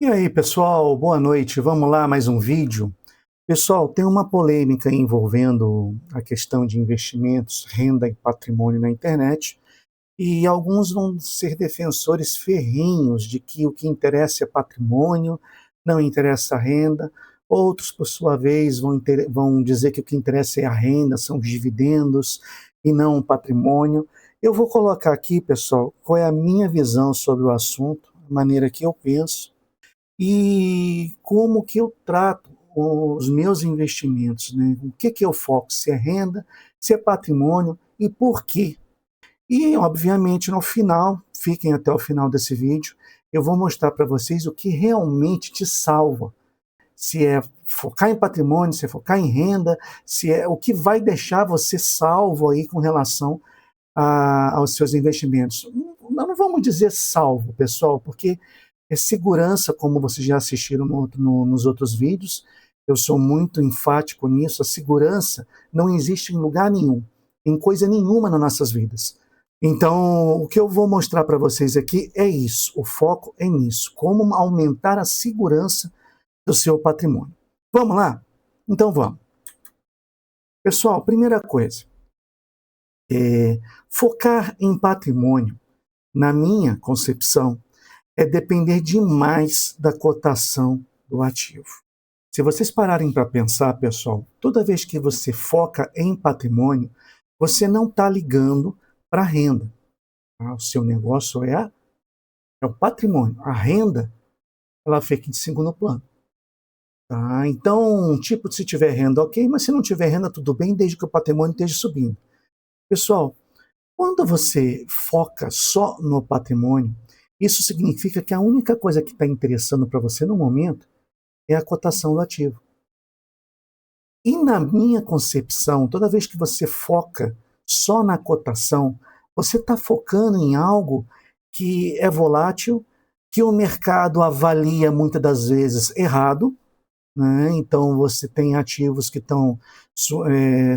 E aí, pessoal, boa noite. Vamos lá, mais um vídeo. Pessoal, tem uma polêmica envolvendo a questão de investimentos, renda e patrimônio na internet, e alguns vão ser defensores ferrenhos de que o que interessa é patrimônio, não interessa a renda. Outros, por sua vez, vão dizer que o que interessa é a renda, são os dividendos e não o patrimônio. Eu vou colocar aqui, pessoal, qual é a minha visão sobre o assunto, a maneira que eu penso e como que eu trato os meus investimentos, né? O que que eu foco, se é renda, se é patrimônio e por quê. E, obviamente, no final, fiquem até o final desse vídeo, eu vou mostrar para vocês o que realmente te salva. Se é focar em patrimônio, se é focar em renda, se é o que vai deixar você salvo aí com relação aos seus investimentos. Não vamos dizer salvo, pessoal, porque é segurança, como vocês já assistiram nos outros vídeos, eu sou muito enfático nisso, a segurança não existe em lugar nenhum, em coisa nenhuma nas nossas vidas. Então, o que eu vou mostrar para vocês aqui é isso, o foco é nisso, como aumentar a segurança do seu patrimônio. Vamos lá? Então vamos. Pessoal, primeira coisa, focar em patrimônio, na minha concepção, é depender demais da cotação do ativo. Se vocês pararem para pensar, pessoal, toda vez que você foca em patrimônio, você não está ligando para a renda. Tá? O seu negócio é o patrimônio. A renda, ela fica em segundo plano. Tá? Então, tipo, se tiver renda, ok, mas se não tiver renda, tudo bem, desde que o patrimônio esteja subindo. Pessoal, quando você foca só no patrimônio, isso significa que a única coisa que está interessando para você no momento é a cotação do ativo. E na minha concepção, toda vez que você foca só na cotação, você está focando em algo que é volátil, que o mercado avalia muitas das vezes errado, né? Então você tem ativos que estão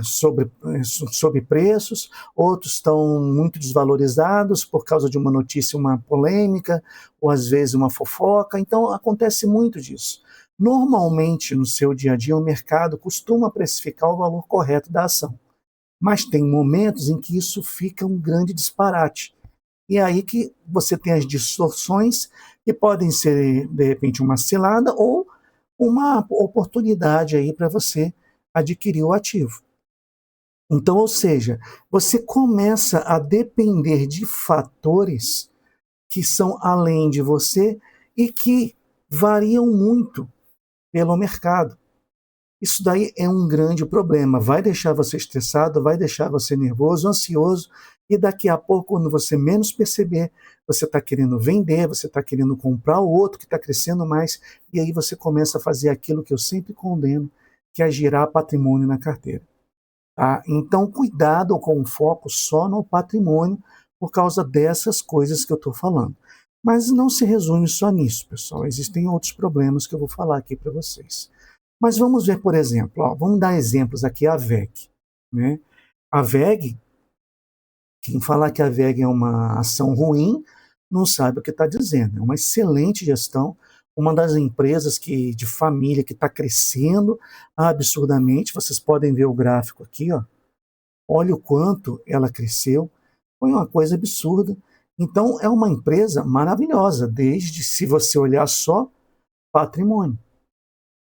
sobre preços, outros estão muito desvalorizados por causa de uma notícia, uma polêmica, ou às vezes uma fofoca. Então acontece muito disso. Normalmente no seu dia a dia o mercado costuma precificar o valor correto da ação, mas tem momentos em que isso fica um grande disparate. E é aí que você tem as distorções, que podem ser, de repente, uma cilada ou uma oportunidade aí para você adquirir o ativo. Então, ou seja, você começa a depender de fatores que são além de você e que variam muito pelo mercado. Isso daí é um grande problema. Vai deixar você estressado, vai deixar você nervoso, ansioso, e daqui a pouco, quando você menos perceber, você está querendo vender, você está querendo comprar o outro que está crescendo mais, e aí você começa a fazer aquilo que eu sempre condeno, que é girar patrimônio na carteira. Tá? Então, cuidado com o foco só no patrimônio, por causa dessas coisas que eu estou falando. Mas não se resume só nisso, pessoal. Existem outros problemas que eu vou falar aqui para vocês. Mas vamos ver, por exemplo, ó, vamos dar exemplos aqui, a VEG. Né? A VEG, quem falar que a VEG é uma ação ruim, não sabe o que está dizendo. É uma excelente gestão, uma das empresas de família que está crescendo absurdamente. Vocês podem ver o gráfico aqui, ó. Olha o quanto ela cresceu. Foi uma coisa absurda. Então, é uma empresa maravilhosa, desde se você olhar só patrimônio.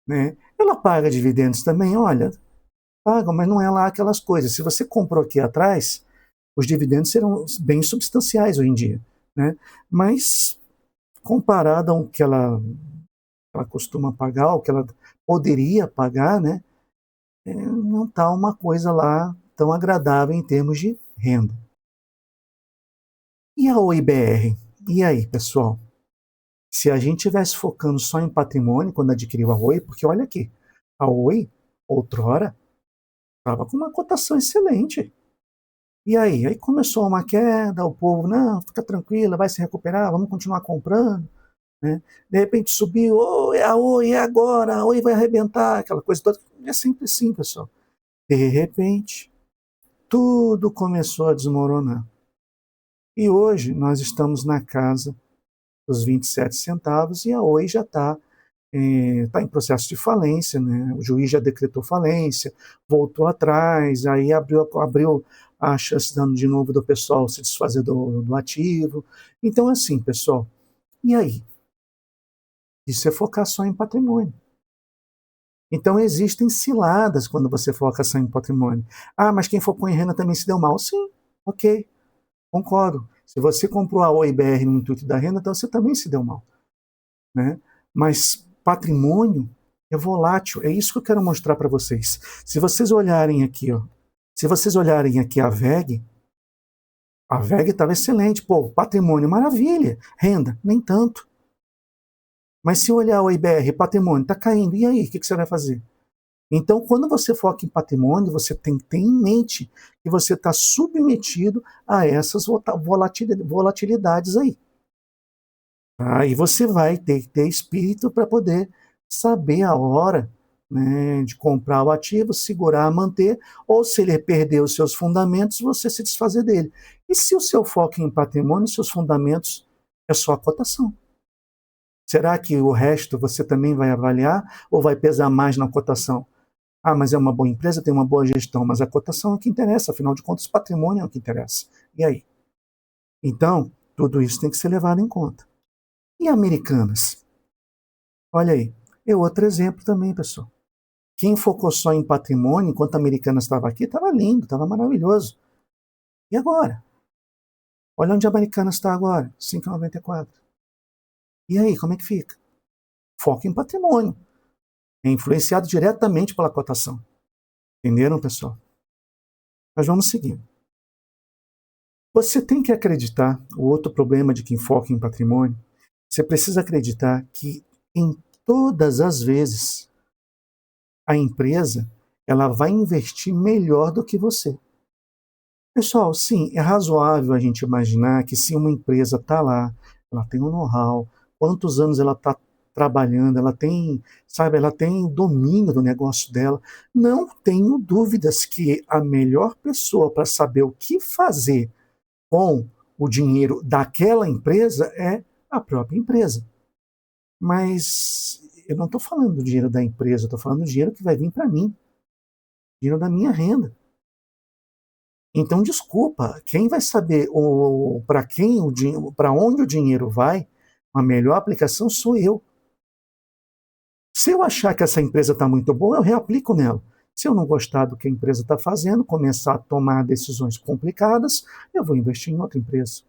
Né? Ela paga dividendos também, olha, paga, mas não é lá aquelas coisas. Se você comprou aqui atrás, os dividendos serão bem substanciais hoje em dia. Né? Mas, comparado ao que ela costuma pagar, o que ela poderia pagar, né? Não está uma coisa lá tão agradável em termos de renda. E a OIBR? E aí, pessoal? Se a gente estivesse focando só em patrimônio quando adquiriu a Oi, porque olha aqui, a Oi, outrora, estava com uma cotação excelente. E aí? Aí começou uma queda, o povo, não, fica tranquila, vai se recuperar, vamos continuar comprando. Né? De repente subiu, oh, é a Oi, é agora, a Oi vai arrebentar, aquela coisa toda. É sempre assim, pessoal. De repente, tudo começou a desmoronar. E hoje nós estamos na casa dos 27 centavos, e a Oi já está em processo de falência, né? O juiz já decretou falência, voltou atrás, aí abriu a chance de novo do pessoal se desfazer do ativo. Então, assim, pessoal, e aí? Isso é focar só em patrimônio. Então, existem ciladas quando você foca só em patrimônio. Ah, mas quem focou em renda também se deu mal. Sim, ok, concordo. Se você comprou a OIBR no intuito da renda, então você também se deu mal, né? Mas patrimônio é volátil, é isso que eu quero mostrar para vocês. Se vocês olharem aqui, ó, se vocês olharem aqui a VEG estava excelente, pô, patrimônio, maravilha, renda, nem tanto. Mas se olhar o IBR, patrimônio, está caindo, e aí, o que você vai fazer? Então, quando você foca em patrimônio, você tem que ter em mente que você está submetido a essas volatilidades aí. Aí você vai ter que ter espírito para poder saber a hora, né, de comprar o ativo, segurar, manter, ou se ele perder os seus fundamentos, você se desfazer dele. E se o seu foco é em patrimônio, seus fundamentos é só a cotação? Será que o resto você também vai avaliar ou vai pesar mais na cotação? Ah, mas é uma boa empresa, tem uma boa gestão, mas a cotação é o que interessa, afinal de contas, patrimônio é o que interessa. E aí? Então, tudo isso tem que ser levado em conta. E Americanas? Olha aí, é outro exemplo também, pessoal. Quem focou só em patrimônio, enquanto a Americanas estava aqui, estava lindo, estava maravilhoso. E agora? Olha onde a Americanas está agora, 5,94. E aí, como é que fica? Foco em patrimônio. É influenciado diretamente pela cotação. Entenderam, pessoal? Mas vamos seguir. Você tem que acreditar, o outro problema de quem foca em patrimônio, você precisa acreditar que em todas as vezes a empresa ela vai investir melhor do que você. Pessoal, sim, é razoável a gente imaginar que se uma empresa está lá, ela tem um know-how, quantos anos ela está trabalhando, ela tem, sabe, ela tem domínio do negócio dela. Não tenho dúvidas que a melhor pessoa para saber o que fazer com o dinheiro daquela empresa é a própria empresa. Mas eu não estou falando do dinheiro da empresa, estou falando do dinheiro que vai vir para mim, dinheiro da minha renda. Então, desculpa, quem vai saber para onde o dinheiro vai, a melhor aplicação sou eu. Se eu achar que essa empresa está muito boa, eu reaplico nela. Se eu não gostar do que a empresa está fazendo, começar a tomar decisões complicadas, eu vou investir em outra empresa.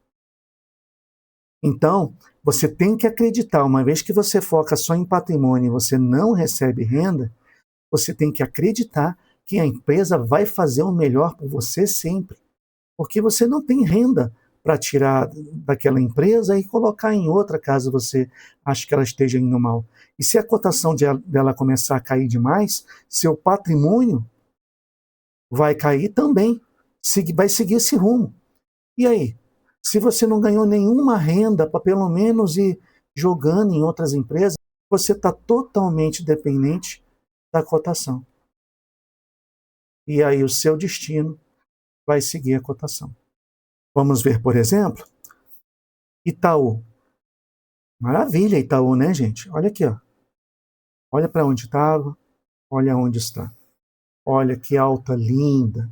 Então, você tem que acreditar, uma vez que você foca só em patrimônio e você não recebe renda, você tem que acreditar que a empresa vai fazer o melhor por você sempre. Porque você não tem renda para tirar daquela empresa e colocar em outra caso você acha que ela esteja indo mal. E se a cotação dela começar a cair demais, seu patrimônio vai cair também, vai seguir esse rumo. E aí? Se você não ganhou nenhuma renda para pelo menos ir jogando em outras empresas, você está totalmente dependente da cotação. E aí o seu destino vai seguir a cotação. Vamos ver, por exemplo, Itaú. Maravilha, Itaú, né, gente? Olha aqui, ó. Olha para onde estava, olha onde está. Olha que alta linda.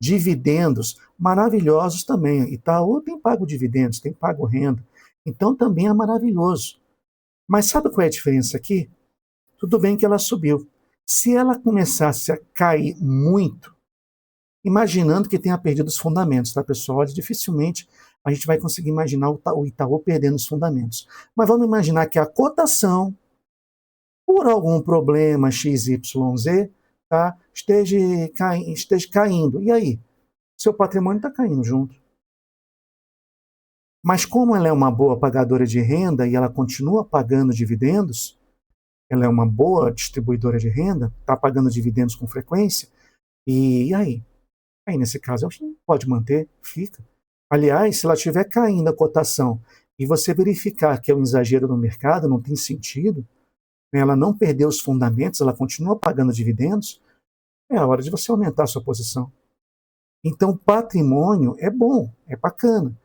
Dividendos maravilhosos também. Itaú tem pago dividendos, tem pago renda. Então também é maravilhoso. Mas sabe qual é a diferença aqui? Tudo bem que ela subiu. Se ela começasse a cair muito, imaginando que tenha perdido os fundamentos, tá, pessoal? Dificilmente a gente vai conseguir imaginar o Itaú perdendo os fundamentos. Mas vamos imaginar que a cotação, por algum problema XYZ, tá, esteja caindo. E aí? Seu patrimônio está caindo junto. Mas como ela é uma boa pagadora de renda e ela continua pagando dividendos, ela é uma boa distribuidora de renda, está pagando dividendos com frequência, e aí? Aí, nesse caso, a gente pode manter, fica. Aliás, se ela estiver caindo a cotação e você verificar que é um exagero no mercado, não tem sentido, né, ela não perdeu os fundamentos, ela continua pagando dividendos, é a hora de você aumentar a sua posição. Então, patrimônio é bom, é bacana,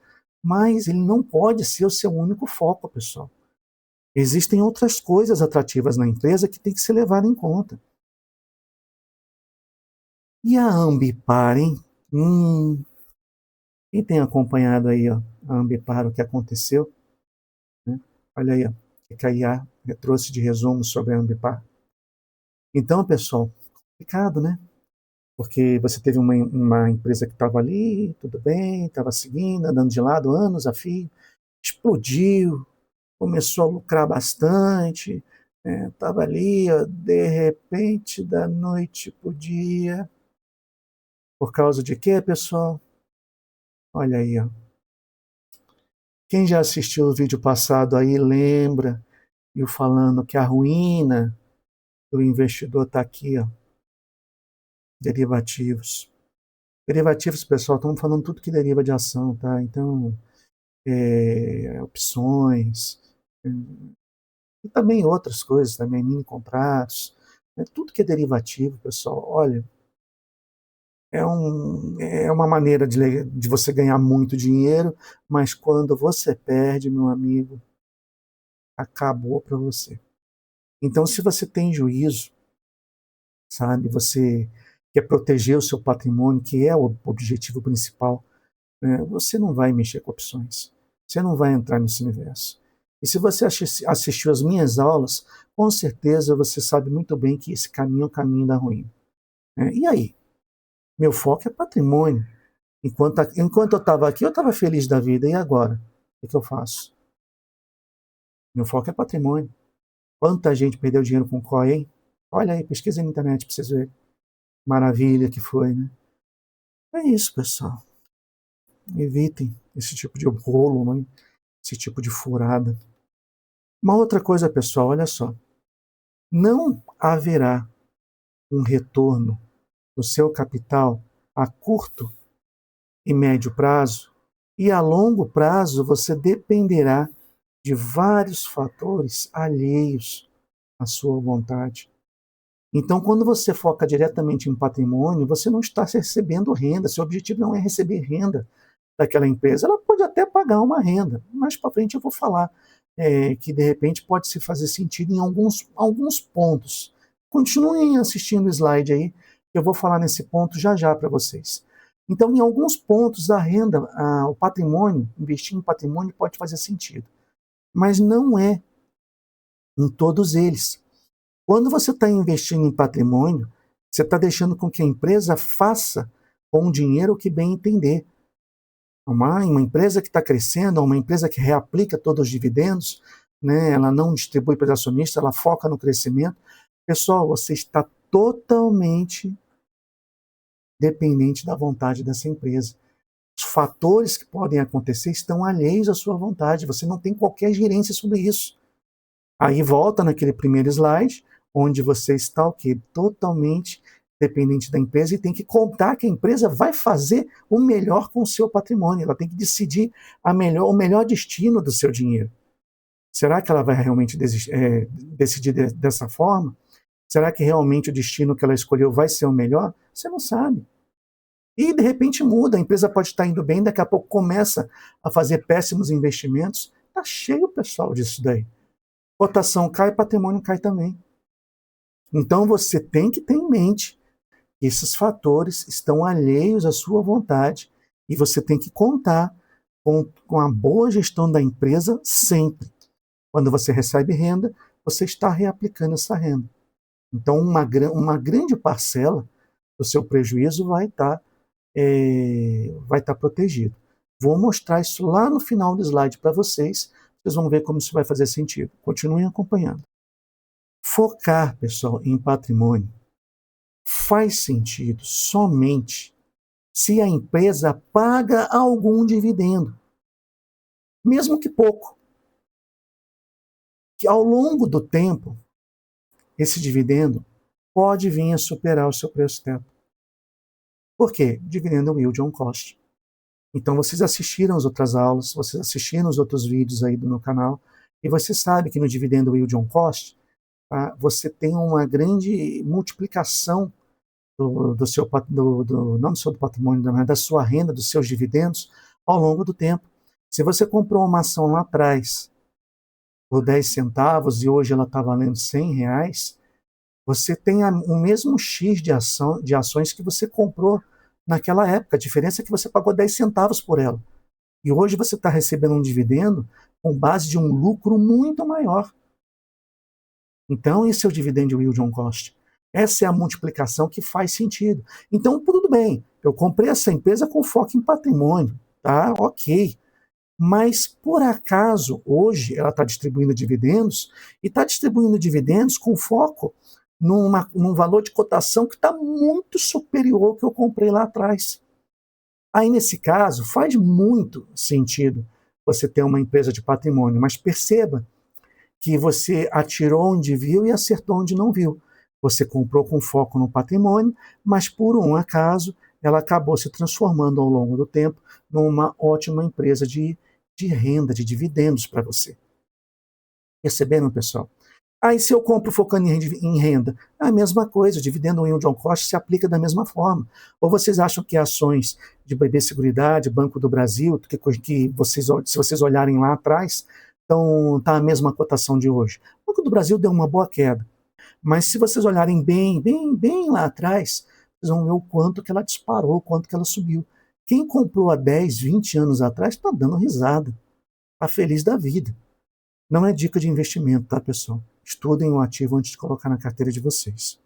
mas ele não pode ser o seu único foco, pessoal. Existem outras coisas atrativas na empresa que tem que ser levada em conta. E a Ambipar, hein? Quem tem acompanhado aí, ó, a Ambipar, o que aconteceu? Né? Olha aí, ó, o que a IA trouxe de resumo sobre a Ambipar. Então, pessoal, complicado, né? Porque você teve uma empresa que estava ali, tudo bem, estava seguindo, andando de lado, anos a fio, explodiu, começou a lucrar bastante, estava ali, ó, de repente, da noite para o dia. Por causa de quê, pessoal? Olha aí, ó. Quem já assistiu o vídeo passado aí lembra eu falando que a ruína do investidor está aqui, ó. Derivativos. Derivativos, pessoal, estamos falando tudo que deriva de ação, tá? Então, opções, e também outras coisas, também mini contratos, né? Tudo que é derivativo, pessoal, olha, é uma maneira de você ganhar muito dinheiro, mas quando você perde, meu amigo, acabou para você. Então, se você tem juízo, sabe, você quer proteger o seu patrimônio, que é o objetivo principal, né, você não vai mexer com opções. Você não vai entrar nesse universo. E se você assistiu às minhas aulas, com certeza você sabe muito bem que esse caminho é o caminho da ruína. Né? E aí? Meu foco é patrimônio. Enquanto eu estava aqui, eu estava feliz da vida. E agora? O que eu faço? Meu foco é patrimônio. Quanta gente perdeu dinheiro com COI, hein? Olha aí, pesquisa na internet para vocês verem. Maravilha que foi, né? É isso, pessoal. Evitem esse tipo de rolo, né? Esse tipo de furada. Uma outra coisa, pessoal, olha só. Não haverá um retorno do seu capital a curto e médio prazo, e a longo prazo você dependerá de vários fatores alheios à sua vontade. Então, quando você foca diretamente em patrimônio, você não está recebendo renda. Seu objetivo não é receber renda daquela empresa. Ela pode até pagar uma renda. Mais para frente eu vou falar que, de repente, pode se fazer sentido em alguns pontos. Continuem assistindo o slide aí, eu vou falar nesse ponto já já para vocês. Então, em alguns pontos, a renda, o patrimônio, investir em patrimônio pode fazer sentido. Mas não é em todos eles. Quando você está investindo em patrimônio, você está deixando com que a empresa faça com o dinheiro o que bem entender. Uma empresa que está crescendo, uma empresa que reaplica todos os dividendos, né, ela não distribui para os acionistas, ela foca no crescimento. Pessoal, você está totalmente dependente da vontade dessa empresa. Os fatores que podem acontecer estão alheios à sua vontade, você não tem qualquer gerência sobre isso. Aí volta naquele primeiro slide, onde você está o quê? Totalmente dependente da empresa e tem que contar que a empresa vai fazer o melhor com o seu patrimônio, ela tem que decidir o melhor destino do seu dinheiro. Será que ela vai realmente decidir dessa forma? Será que realmente o destino que ela escolheu vai ser o melhor? Você não sabe. E de repente muda, a empresa pode estar indo bem, daqui a pouco começa a fazer péssimos investimentos. Está cheio, pessoal, disso daí. Cotação cai, patrimônio cai também. Então você tem que ter em mente que esses fatores estão alheios à sua vontade e você tem que contar com a boa gestão da empresa sempre. Quando você recebe renda, você está reaplicando essa renda. Então uma grande parcela do seu prejuízo vai estar protegido. Vou mostrar isso lá no final do slide para vocês. Vocês vão ver como isso vai fazer sentido. Continuem acompanhando. Focar, pessoal, em patrimônio faz sentido somente se a empresa paga algum dividendo, mesmo que pouco. Que ao longo do tempo, esse dividendo pode vir a superar o seu preço teto. Por quê? Dividendo é um yield on cost. Então vocês assistiram as outras aulas, vocês assistiram os outros vídeos aí do meu canal, e você sabe que no dividendo yield on cost, você tem uma grande multiplicação não só do patrimônio, mas da sua renda, dos seus dividendos, ao longo do tempo. Se você comprou uma ação lá atrás por 10 centavos e hoje ela está valendo R$ 100, você tem o mesmo X de ações que você comprou naquela época. A diferença é que você pagou 10 centavos por ela. E hoje você está recebendo um dividendo com base de um lucro muito maior. Então, esse é o dividend yield on cost. Essa é a multiplicação que faz sentido. Então, tudo bem, eu comprei essa empresa com foco em patrimônio, tá? Ok. Mas, por acaso, hoje ela está distribuindo dividendos e está distribuindo dividendos com foco num valor de cotação que está muito superior ao que eu comprei lá atrás. Aí, nesse caso, faz muito sentido você ter uma empresa de patrimônio, mas perceba que você atirou onde viu e acertou onde não viu. Você comprou com foco no patrimônio, mas por um acaso ela acabou se transformando ao longo do tempo numa ótima empresa de renda, de dividendos para você. Perceberam, pessoal? Aí se eu compro focando em renda, é a mesma coisa, o dividendo yield on cost se aplica da mesma forma. Ou vocês acham que ações de BB Seguridade, Banco do Brasil, que vocês, se vocês olharem lá atrás, tá a mesma cotação de hoje? O Banco do Brasil deu uma boa queda, mas se vocês olharem bem lá atrás, vocês vão ver o quanto que ela disparou, o quanto que ela subiu. Quem comprou há 10, 20 anos atrás está dando risada, está feliz da vida. Não é dica de investimento, tá, pessoal? Estudem o ativo antes de colocar na carteira de vocês.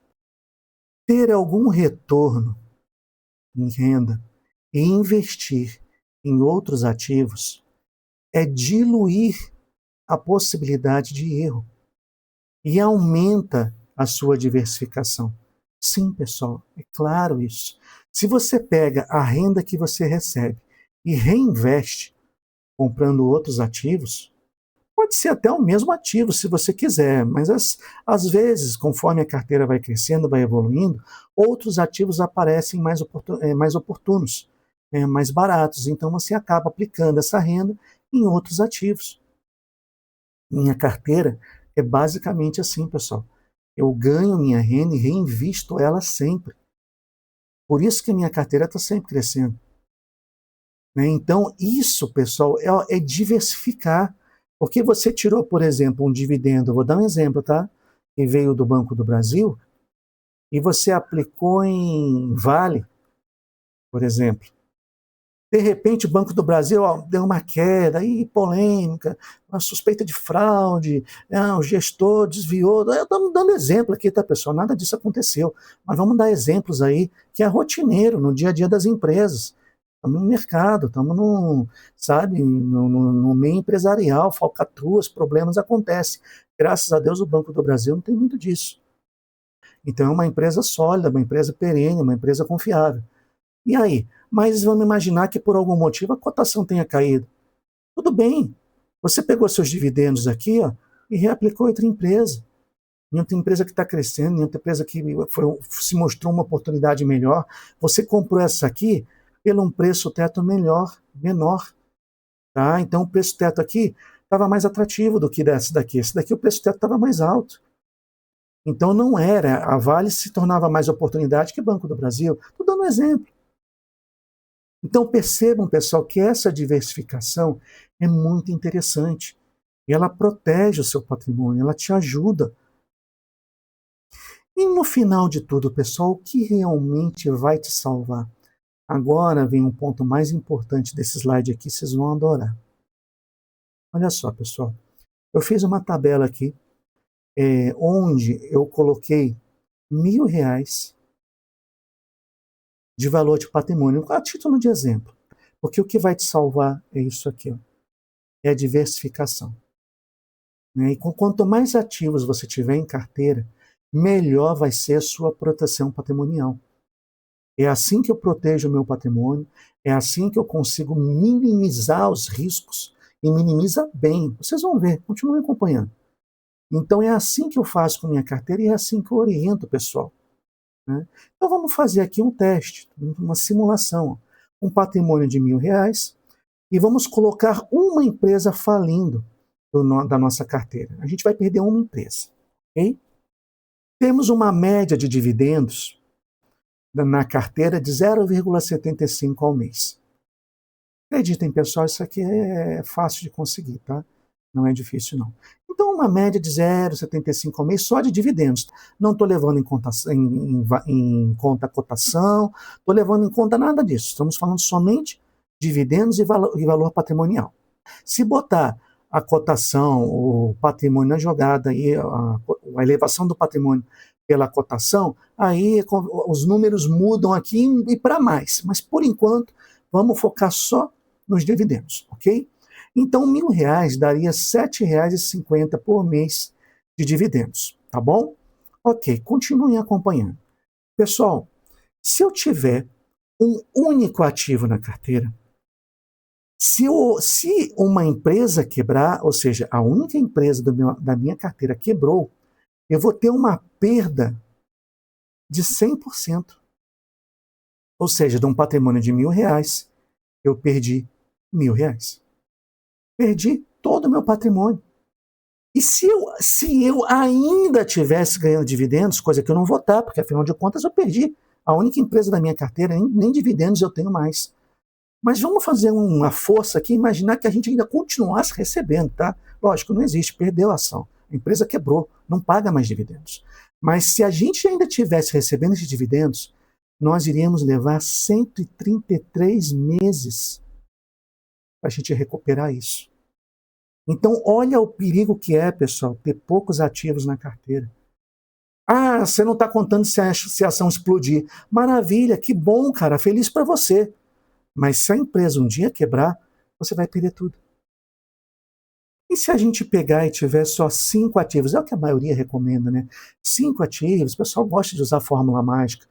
Ter algum retorno em renda e investir em outros ativos é diluir a possibilidade de erro e aumenta a sua diversificação. Sim, pessoal, é claro isso. Se você pega a renda que você recebe e reinveste comprando outros ativos, pode ser até o mesmo ativo, se você quiser, mas às vezes, conforme a carteira vai crescendo, vai evoluindo, outros ativos aparecem mais oportunos, mais baratos. Então, você acaba aplicando essa renda em outros ativos. Minha carteira é basicamente assim, pessoal. Eu ganho minha renda e reinvisto ela sempre. Por isso que minha carteira está sempre crescendo. Então, isso, pessoal, é diversificar. Porque você tirou, por exemplo, um dividendo, vou dar um exemplo, tá? Que veio do Banco do Brasil, e você aplicou em Vale, por exemplo. De repente, o Banco do Brasil deu uma queda, aí polêmica, uma suspeita de fraude, o gestor desviou. Estamos dando exemplo aqui, tá, pessoal? Nada disso aconteceu. Mas vamos dar exemplos aí que é rotineiro no dia a dia das empresas. Estamos no mercado, estamos no meio empresarial, falcatruas, problemas acontecem. Graças a Deus o Banco do Brasil não tem muito disso. Então é uma empresa sólida, uma empresa perene, uma empresa confiável. E aí? Mas vamos imaginar que por algum motivo a cotação tenha caído. Tudo bem, você pegou seus dividendos aqui e reaplicou em outra empresa. Em outra empresa que está crescendo, em outra empresa que se mostrou uma oportunidade melhor. Você comprou essa aqui pelo um preço teto menor. Tá? Então o preço teto aqui estava mais atrativo do que esse daqui. Esse daqui o preço teto estava mais alto. Então não era, a Vale se tornava mais oportunidade que Banco do Brasil. Estou dando um exemplo. Então percebam, pessoal, que essa diversificação é muito interessante. E ela protege o seu patrimônio, ela te ajuda. E no final de tudo, pessoal, o que realmente vai te salvar? Agora vem um ponto mais importante desse slide aqui, vocês vão adorar. Olha só, pessoal. Eu fiz uma tabela aqui, onde eu coloquei R$ 1.000 de valor de patrimônio, a título de exemplo. Porque o que vai te salvar é isso aqui, é a diversificação. E quanto mais ativos você tiver em carteira, melhor vai ser a sua proteção patrimonial. É assim que eu protejo o meu patrimônio, é assim que eu consigo minimizar os riscos e minimiza bem. Vocês vão ver, continuem acompanhando. Então é assim que eu faço com minha carteira e é assim que eu oriento o pessoal. Né? Então vamos fazer aqui um teste, uma simulação. Um patrimônio de R$ 1.000 e vamos colocar uma empresa falindo da nossa carteira. A gente vai perder uma empresa. Okay? Temos uma média de dividendos na carteira de 0,75 ao mês. Acreditem, pessoal, isso aqui é fácil de conseguir, tá? Não é difícil, não. Então, uma média de 0,75 ao mês só de dividendos. Não estou levando em conta a cotação, estou levando em conta nada disso. Estamos falando somente dividendos e valor patrimonial. Se botar a cotação, o patrimônio na jogada e a elevação do patrimônio pela cotação, aí os números mudam aqui e para mais. Mas, por enquanto, vamos focar só nos dividendos, ok? Então, R$ 1.000 daria R$ 7,50 por mês de dividendos, tá bom? Ok, continuem acompanhando. Pessoal, se eu tiver um único ativo na carteira, se uma empresa quebrar, ou seja, a única empresa da minha carteira quebrou, eu vou ter uma perda de 100%. Ou seja, de um patrimônio de R$ 1.000, eu perdi R$ 1.000. Perdi todo o meu patrimônio. E se eu ainda tivesse ganhando dividendos, coisa que eu não vou estar, porque afinal de contas eu perdi a única empresa da minha carteira, nem dividendos eu tenho mais. Mas vamos fazer uma força aqui, imaginar que a gente ainda continuasse recebendo, tá? Lógico, não existe, perdeu a ação. A empresa quebrou, não paga mais dividendos. Mas se a gente ainda tivesse recebendo esses dividendos, nós iríamos levar 133 meses para a gente recuperar isso. Então, olha o perigo que é, pessoal, ter poucos ativos na carteira. Ah, você não está contando se a ação explodir. Maravilha, que bom, cara, feliz para você. Mas se a empresa um dia quebrar, você vai perder tudo. E se a gente pegar e tiver só 5 ativos? É o que a maioria recomenda, né? 5 ativos, o pessoal gosta de usar a fórmula mágica.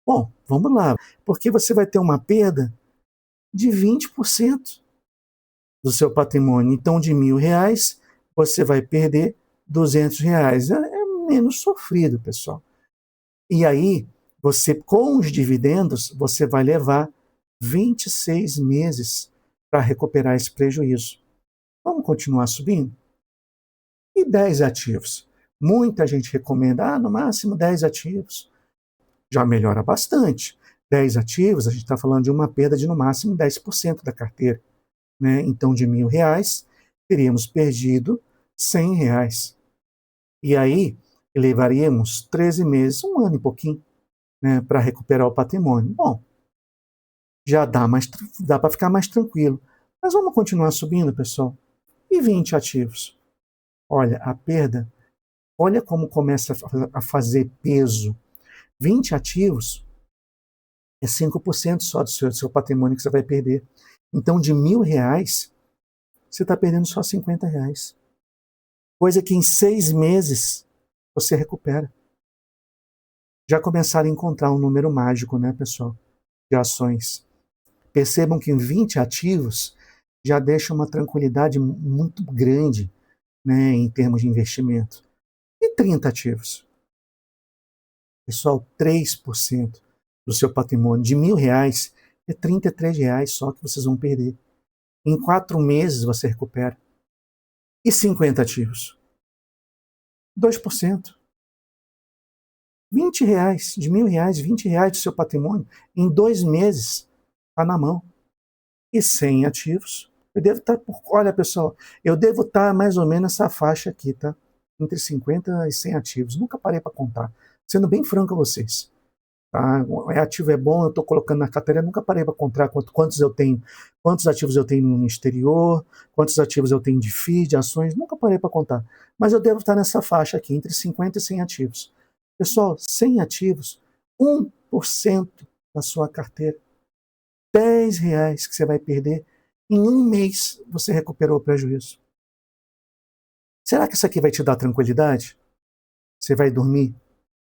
Bom, vamos lá, porque você vai ter uma perda de 20% do seu patrimônio. Então, de R$ 1.000, você vai perder R$ 200. É menos sofrido, pessoal. E aí, você, com os dividendos, você vai levar 26 meses para recuperar esse prejuízo. Vamos continuar subindo? E 10 ativos? Muita gente recomenda, no máximo 10 ativos. Já melhora bastante. 10 ativos, a gente está falando de uma perda de no máximo 10% da carteira. Né? Então, de R$ 1.000, teríamos perdido R$ 100. E aí, levaríamos 13 meses, um ano e pouquinho, né, para recuperar o patrimônio. Bom, já dá para ficar mais tranquilo. Mas vamos continuar subindo, pessoal. E 20 ativos? Olha, a perda, olha como começa a fazer peso. 20 ativos é 5% só do seu patrimônio que você vai perder. Então, de R$ 1.000, você está perdendo só R$ 50. Coisa que em 6 meses você recupera. Já começaram a encontrar um número mágico, né, pessoal, de ações. Percebam que em 20 ativos já deixa uma tranquilidade muito grande, né, em termos de investimento. E 30 ativos? Pessoal, 3% do seu patrimônio de R$ 1.000 é R$ 33 só que vocês vão perder. Em 4 meses você recupera. E 50 ativos? 2%. R$ 20, de R$ 1.000, R$ 20 do seu patrimônio, em 2 meses, está na mão. E 100 ativos, eu devo estar olha, pessoal, eu devo estar mais ou menos nessa faixa aqui, tá? Entre 50 e 100 ativos. Nunca parei para contar. Sendo bem franco a vocês. Tá? Ativo é bom, eu estou colocando na carteira, nunca parei para contar quantos eu tenho, quantos ativos eu tenho no exterior, quantos ativos eu tenho de FII, de ações, nunca parei para contar. Mas eu devo estar nessa faixa aqui, entre 50 e 100 ativos. Pessoal, 100 ativos, 1% da sua carteira. R$ 10 que você vai perder, em um mês você recuperou o prejuízo. Será que isso aqui vai te dar tranquilidade? Você vai dormir?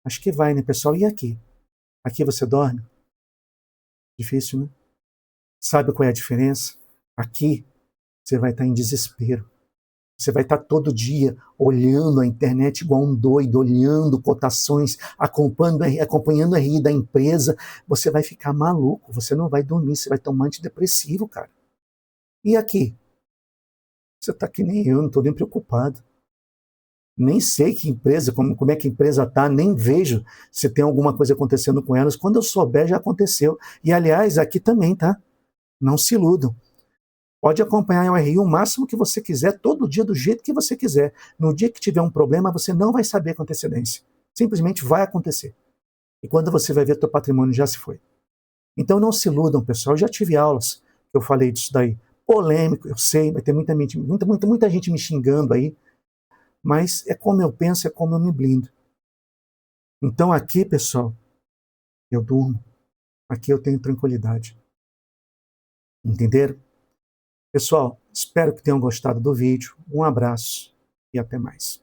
Acho que vai, né, pessoal? E aqui? Aqui você dorme? Difícil, né? Sabe qual é a diferença? Aqui você vai estar em desespero. Você vai estar todo dia olhando a internet igual um doido, olhando cotações, acompanhando a RI da empresa. Você vai ficar maluco, você não vai dormir, você vai tomar antidepressivo, cara. E aqui? Você está que nem eu, não estou nem preocupado. Nem sei que empresa, como é que a empresa está, nem vejo se tem alguma coisa acontecendo com elas. Quando eu souber, já aconteceu. E, aliás, aqui também, tá? Não se iludam. Pode acompanhar o RI o máximo que você quiser, todo dia, do jeito que você quiser. No dia que tiver um problema, você não vai saber com antecedência. Simplesmente vai acontecer. E quando você vai ver, teu patrimônio já se foi. Então não se iludam, pessoal. Eu já tive aulas que eu falei disso daí. Polêmico, eu sei, vai ter muita gente me xingando aí, mas é como eu penso, é como eu me blindo. Então aqui, pessoal, eu durmo. Aqui eu tenho tranquilidade. Entenderam? Pessoal, espero que tenham gostado do vídeo. Um abraço e até mais.